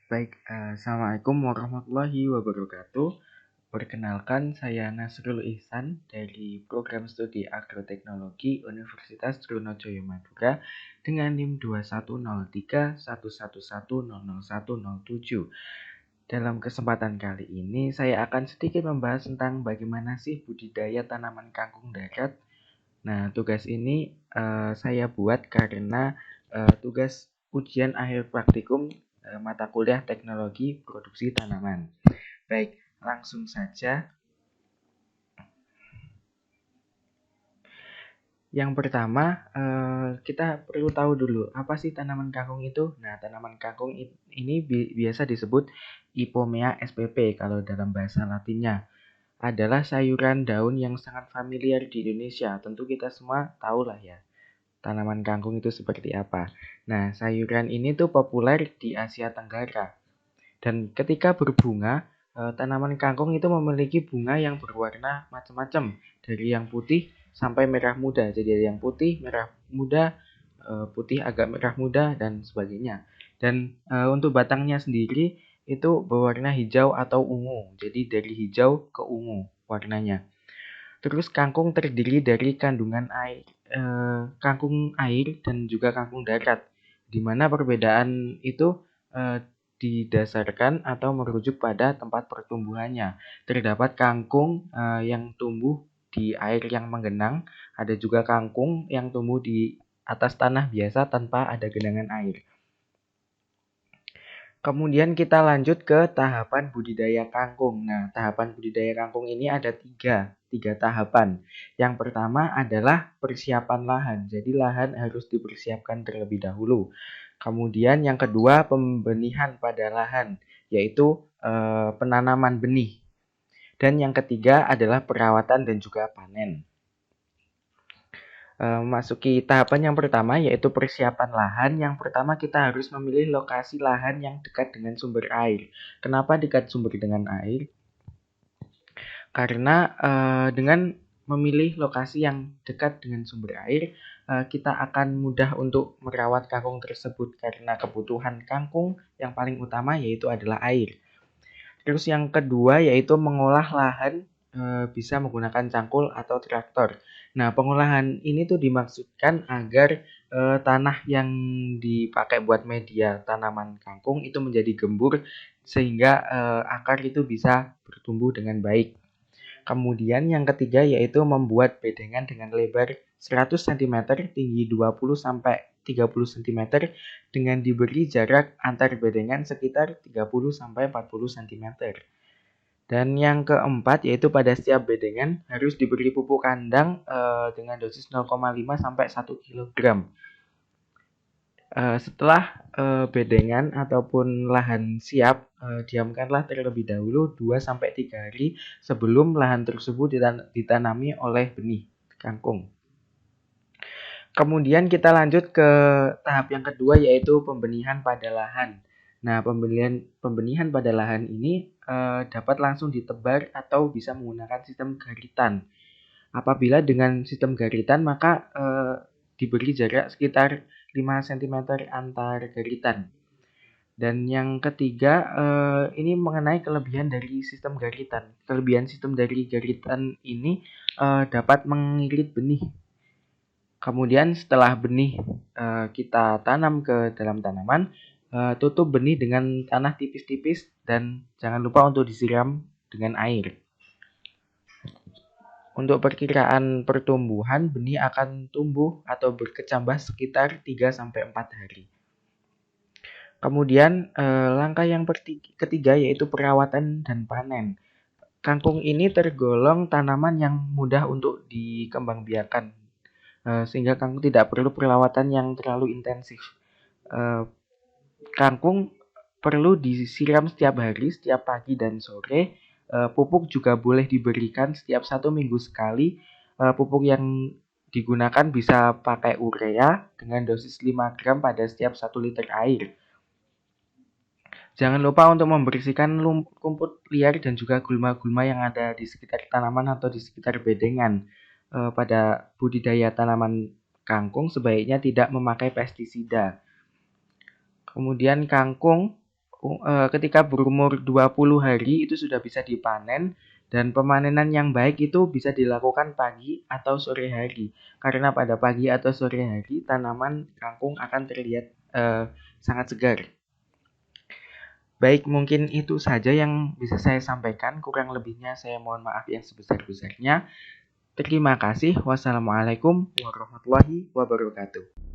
Baik, Assalamualaikum warahmatullahi wabarakatuh. Perkenalkan, saya Nasrul Ihsan dari Program Studi Agroteknologi Universitas Trunojoyo Madura dengan NIM 210311100107. Dalam kesempatan kali ini, saya akan sedikit membahas tentang bagaimana sih budidaya tanaman kangkung darat. Nah, tugas ini saya buat karena tugas ujian akhir praktikum mata kuliah teknologi produksi tanaman. Baik, langsung saja. Yang pertama, kita perlu tahu dulu apa sih tanaman kangkung itu. Nah, tanaman kangkung ini biasa disebut Ipomea spp kalau dalam bahasa Latinnya. Adalah sayuran daun yang sangat familiar di Indonesia. Tentu kita semua tahu lah ya, tanaman kangkung itu seperti apa. Nah, sayuran ini tuh populer di Asia Tenggara. Dan ketika berbunga, tanaman kangkung itu memiliki bunga yang berwarna macam-macam. Dari yang putih sampai merah muda. Jadi ada yang putih, merah muda, putih agak merah muda, dan sebagainya. Dan untuk batangnya sendiri itu berwarna hijau atau ungu. Jadi dari hijau ke ungu warnanya. Terus kangkung terdiri dari kandungan air, kangkung air dan juga kangkung darat, di mana perbedaan itu didasarkan atau merujuk pada tempat pertumbuhannya. Terdapat kangkung yang tumbuh di air yang menggenang, ada juga kangkung yang tumbuh di atas tanah biasa tanpa ada genangan air. Kemudian kita lanjut ke tahapan budidaya kangkung. Nah, tahapan budidaya kangkung ini ada tiga tahapan. Yang pertama adalah persiapan lahan. Jadi lahan harus dipersiapkan terlebih dahulu. Kemudian yang kedua pembenihan pada lahan, yaitu penanaman benih. Dan yang ketiga adalah perawatan dan juga panen. Masuki tahapan yang pertama yaitu persiapan lahan. Yang pertama kita harus memilih lokasi lahan yang dekat dengan sumber air. Kenapa dekat sumber dengan air? Karena dengan memilih lokasi yang dekat dengan sumber air, kita akan mudah untuk merawat kangkung tersebut karena kebutuhan kangkung yang paling utama yaitu adalah air. Terus yang kedua yaitu mengolah lahan bisa menggunakan cangkul atau traktor. Nah, pengolahan ini tuh dimaksudkan agar tanah yang dipakai buat media tanaman kangkung itu menjadi gembur sehingga akar itu bisa bertumbuh dengan baik. Kemudian yang ketiga yaitu membuat bedengan dengan lebar 100 cm, tinggi 20 sampai 30 cm dengan diberi jarak antar bedengan sekitar 30 sampai 40 cm. Dan yang keempat yaitu pada setiap bedengan harus diberi pupuk kandang dengan dosis 0,5 sampai 1 kg. Setelah bedengan ataupun lahan siap, diamkanlah terlebih dahulu 2-3 hari sebelum lahan tersebut ditanami oleh benih kangkung. Kemudian kita lanjut ke tahap yang kedua yaitu pembenihan pada lahan. Nah, pembenihan pada lahan ini dapat langsung ditebar atau bisa menggunakan sistem garitan. Apabila dengan sistem garitan maka diberi jarak sekitar 5 cm antar garitan. Dan yang ketiga ini mengenai kelebihan dari sistem garitan. Kelebihan sistem dari garitan ini dapat mengirit benih. Kemudian setelah benih kita tanam ke dalam tanaman, tutup benih dengan tanah tipis-tipis dan jangan lupa untuk disiram dengan air. Untuk perkiraan pertumbuhan, benih akan tumbuh atau berkecambah sekitar 3-4 hari. Kemudian langkah yang ketiga yaitu perawatan dan panen. Kangkung ini tergolong tanaman yang mudah untuk dikembangbiakan, sehingga kangkung tidak perlu perawatan yang terlalu intensif. Kangkung perlu disiram setiap hari, setiap pagi dan sore. Pupuk juga boleh diberikan setiap 1 minggu sekali. Pupuk yang digunakan bisa pakai urea dengan dosis 5 gram pada setiap 1 liter air. Jangan lupa untuk membersihkan rumput liar dan juga gulma-gulma yang ada di sekitar tanaman atau di sekitar bedengan. Pada budidaya tanaman kangkung sebaiknya tidak memakai pestisida. Kemudian kangkung ketika berumur 20 hari itu sudah bisa dipanen, dan pemanenan yang baik itu bisa dilakukan pagi atau sore hari. Karena pada pagi atau sore hari tanaman kangkung akan terlihat sangat segar. Baik, mungkin itu saja yang bisa saya sampaikan. Kurang lebihnya saya mohon maaf yang sebesar-besarnya. Terima kasih. Wassalamualaikum warahmatullahi wabarakatuh.